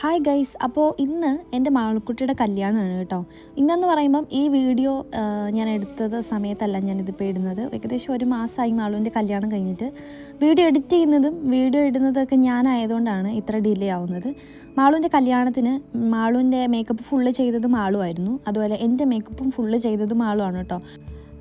Hi guys, അപ്പോൾ ഇന്ന് എൻ്റെ മാളുക്കുട്ടിയുടെ കല്യാണമാണ് കേട്ടോ. ഇന്നെന്ന് പറയുമ്പം ഈ വീഡിയോ ഞാൻ എടുത്തത് സമയത്തല്ല ഞാനിതിപ്പോൾ ഇടുന്നത്. ഏകദേശം ഒരു മാസമായി മാളുവിൻ്റെ കല്യാണം കഴിഞ്ഞിട്ട്. വീഡിയോ എഡിറ്റ് ചെയ്യുന്നതും വീഡിയോ ഇടുന്നതൊക്കെ ഞാനായതുകൊണ്ടാണ് ഇത്ര ഡിലേ ആവുന്നത്. മാളുവിൻ്റെ കല്യാണത്തിന് മാളുവിൻ്റെ മേക്കപ്പ് ഫുള്ള് ചെയ്തത് മാളുമായിരുന്നു. അതുപോലെ എൻ്റെ മേക്കപ്പും ഫുള്ള് ചെയ്തത് മാളുമാണ് കേട്ടോ.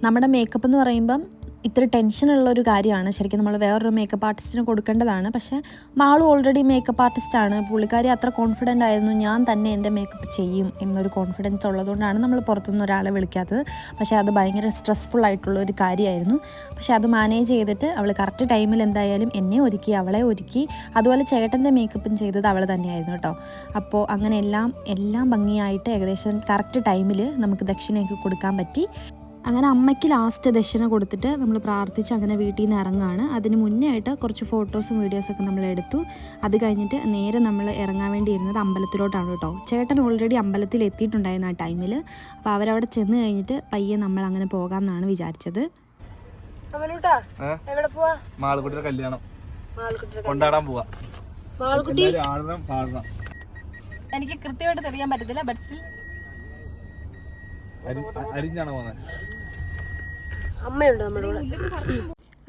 നമ്മുടെ മേക്കപ്പ് എന്ന് പറയുമ്പം ഇത്ര ടെൻഷനുള്ളൊരു കാര്യമാണ്. ശരിക്കും നമ്മൾ വേറൊരു മേക്കപ്പ് ആർട്ടിസ്റ്റിന് കൊടുക്കേണ്ടതാണ്. പക്ഷേ മാളു ഓൾറെഡി മേക്കപ്പ് ആർട്ടിസ്റ്റാണ്. പുള്ളിക്കാരി അത്ര കോൺഫിഡൻ്റ് ആയിരുന്നു, ഞാൻ തന്നെ എൻ്റെ മേക്കപ്പ് ചെയ്യും എന്നൊരു കോൺഫിഡൻസ് ഉള്ളതുകൊണ്ടാണ് നമ്മൾ പുറത്തുനിന്ന് ഒരാളെ വിളിക്കാത്തത്. പക്ഷേ അത് ഭയങ്കര സ്ട്രെസ്ഫുൾ ആയിട്ടുള്ളൊരു കാര്യമായിരുന്നു. പക്ഷേ അത് മാനേജ് ചെയ്തിട്ട് അവൾ കറക്റ്റ് ടൈമിൽ എന്തായാലും എന്നെ ഒരുക്കി, അവളെ ഒരുക്കി. അതുപോലെ ചേട്ടൻ്റെ മേക്കപ്പും ചെയ്തത് അവൾ തന്നെയായിരുന്നു കേട്ടോ. അപ്പോൾ അങ്ങനെ എല്ലാം ഭംഗിയായിട്ട് ഏകദേശം കറക്റ്റ് ടൈമിൽ നമുക്ക് ദക്ഷിണയൊക്കെ കൊടുക്കാൻ പറ്റി. അങ്ങനെ അമ്മയ്ക്ക് ലാസ്റ്റ് ദക്ഷിണ കൊടുത്തിട്ട് നമ്മൾ പ്രാർത്ഥിച്ച് അങ്ങനെ വീട്ടിൽ നിന്ന് ഇറങ്ങുകയാണ്. അതിന് മുന്നേ ആയിട്ട് കുറച്ച് ഫോട്ടോസും വീഡിയോസൊക്കെ നമ്മൾ എടുത്തു. അത് കഴിഞ്ഞിട്ട് നേരെ നമ്മൾ ഇറങ്ങാൻ വേണ്ടി ഇരുന്നത് അമ്പലത്തിലോട്ടാണ് കേട്ടോ. ചേട്ടൻ ഓൾറെഡി അമ്പലത്തിൽ എത്തിയിട്ടുണ്ടായിരുന്നു ആ ടൈമിൽ. അപ്പോൾ അവരവിടെ ചെന്ന് കഴിഞ്ഞിട്ട് പയ്യെ നമ്മൾ അങ്ങനെ പോകാമെന്നാണ് വിചാരിച്ചത്. മാളുകുട്ടിയുടെ കല്യാണം കൊണ്ടാടാൻ പോവാ. എനിക്ക് കൃത്യമായിട്ട് തെളിയാൻ പറ്റത്തില്ല, ബട്ട് സ്റ്റിൽ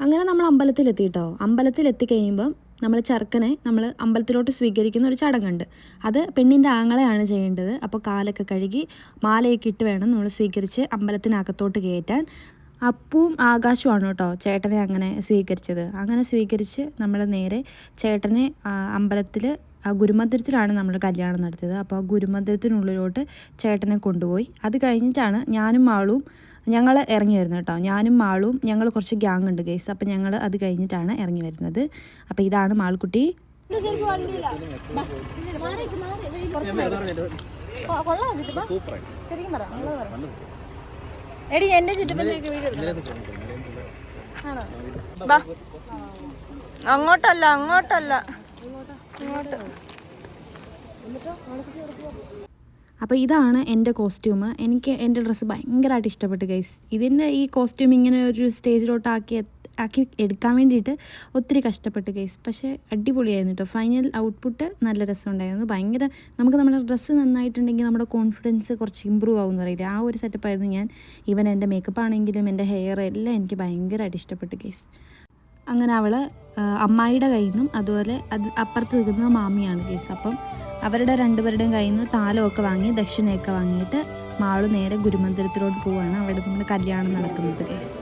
അങ്ങനെ നമ്മൾ അമ്പലത്തിലെത്തി കേട്ടോ. അമ്പലത്തിലെത്തി കഴിയുമ്പം നമ്മൾ ചെറുക്കനെ നമ്മൾ അമ്പലത്തിലോട്ട് സ്വീകരിക്കുന്ന ഒരു ചടങ്ങുണ്ട്. അത് പെണ്ണിൻ്റെ ആങ്ങളെയാണ് ചെയ്യേണ്ടത്. അപ്പോൾ കാലൊക്കെ കഴുകി മാലയൊക്കെ ഇട്ട് വേണം നമ്മൾ സ്വീകരിച്ച് അമ്പലത്തിനകത്തോട്ട് കയറ്റാൻ. അപ്പവും ആകാശവുമാണ് കേട്ടോ ചേട്ടനെ അങ്ങനെ സ്വീകരിച്ചത്. അങ്ങനെ സ്വീകരിച്ച് നമ്മൾ നേരെ ചേട്ടനെ അമ്പലത്തിൽ ഗുരുമന്ദിരത്തിലാണ് നമ്മൾ കല്യാണം നടത്തിയത്. അപ്പോൾ ഗുരുമന്ദിരത്തിനുള്ളിലോട്ട് ചേട്ടനെ കൊണ്ടുപോയി. അത് കഴിഞ്ഞിട്ടാണ് ഞാനും മാളും ഞങ്ങൾ ഇറങ്ങി വരുന്നത് കേട്ടോ. ഞാനും മാളും ഞങ്ങൾ കുറച്ച് ഗ്യാങ് ഉണ്ട് ഗൈസ്. അപ്പോൾ ഞങ്ങൾ അത് കഴിഞ്ഞിട്ടാണ് ഇറങ്ങി വരുന്നത്. അപ്പോൾ ഇതാണ് മാൾക്കുട്ടി. എടി എൻ്റെ അങ്ങോട്ടല്ല അങ്ങോട്ടല്ല. അപ്പോൾ ഇതാണ് എൻ്റെ കോസ്റ്റ്യൂം. എനിക്ക് എൻ്റെ ഡ്രസ്സ് ഭയങ്കരമായിട്ട് ഇഷ്ടപ്പെട്ടു ഗൈസ്. ഇതിൻ്റെ ഈ കോസ്റ്റ്യൂം ഇങ്ങനെ ഒരു സ്റ്റേജിലോട്ട് ആക്കി എടുക്കാൻ വേണ്ടിയിട്ട് ഒത്തിരി കഷ്ടപ്പെട്ടു ഗൈസ്. പക്ഷേ അടിപൊളിയായിരുന്നു കേട്ടോ. ഫൈനൽ ഔട്ട്പുട്ട് നല്ല രസമുണ്ടായിരുന്നു. ഭയങ്കര നമുക്ക് നമ്മുടെ ഡ്രസ്സ് നന്നായിട്ടുണ്ടെങ്കിൽ നമ്മുടെ കോൺഫിഡൻസ് കുറച്ച് ഇമ്പ്രൂവ് ആവും എന്ന് പറയില്ല, ആ ഒരു സെറ്റപ്പായിരുന്നു ഞാൻ. ഈവൻ എൻ്റെ മേക്കപ്പ് ആണെങ്കിലും എൻ്റെ ഹെയർ എല്ലാം എനിക്ക് ഭയങ്കരമായിട്ട് ഇഷ്ടപ്പെട്ടു ഗൈസ്. അങ്ങനെ അവൾ അമ്മായിയുടെ കയ്യിൽ നിന്നും അതുപോലെ അത് അപ്പുറത്ത് നിൽക്കുന്ന മാമിയാണ് കേസ്. അപ്പം അവരുടെ രണ്ടുപേരുടെയും കയ്യിൽ നിന്ന് താലമൊക്കെ വാങ്ങി ദക്ഷിണയൊക്കെ വാങ്ങിയിട്ട് മാള് നേരെ ഗുരുമന്ദിരത്തിലോട്ട് പോവുകയാണ്. അവിടെ നമ്മുടെ കല്യാണം നടക്കുന്നത് കേസ്.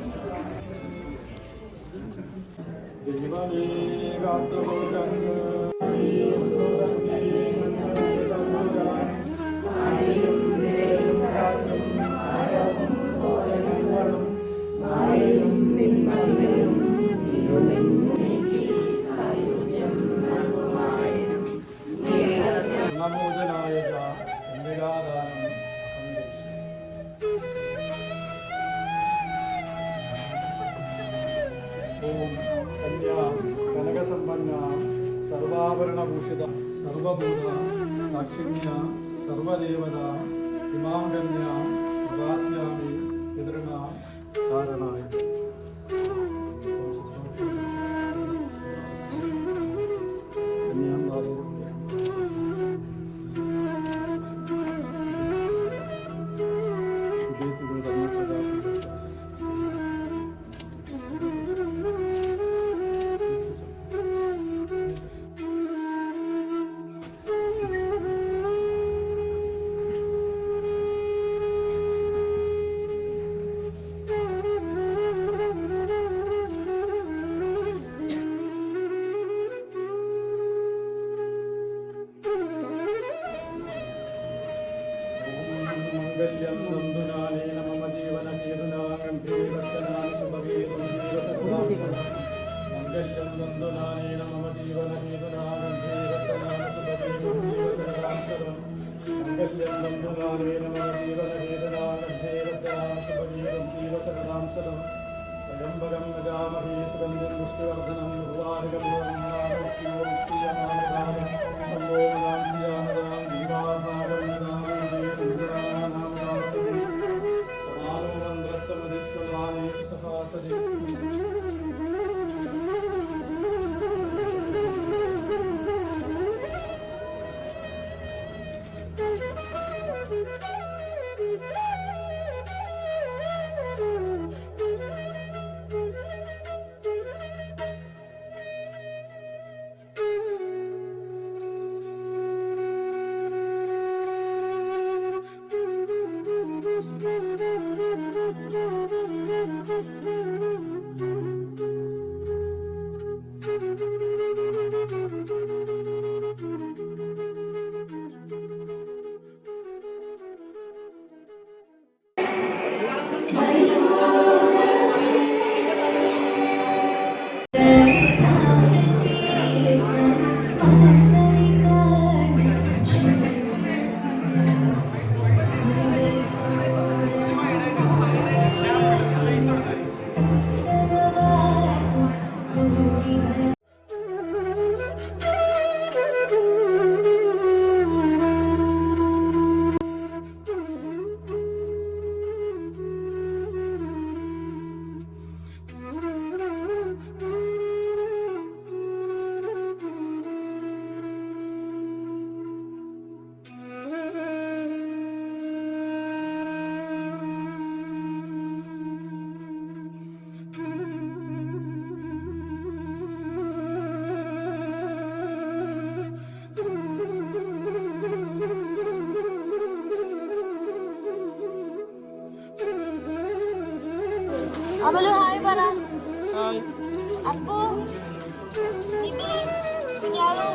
സർവാഭരണഭൂഷിത സർവഭൂത സാക്ഷിണ്യ സർവദേവത ഇമാം കന്യ ഉപാസ്യാമി പിതൃണ കാരണായ. അമലു ഹായ് പറ. ഹായ്. അപ്പു, നിമി, കുഞ്ഞാളു.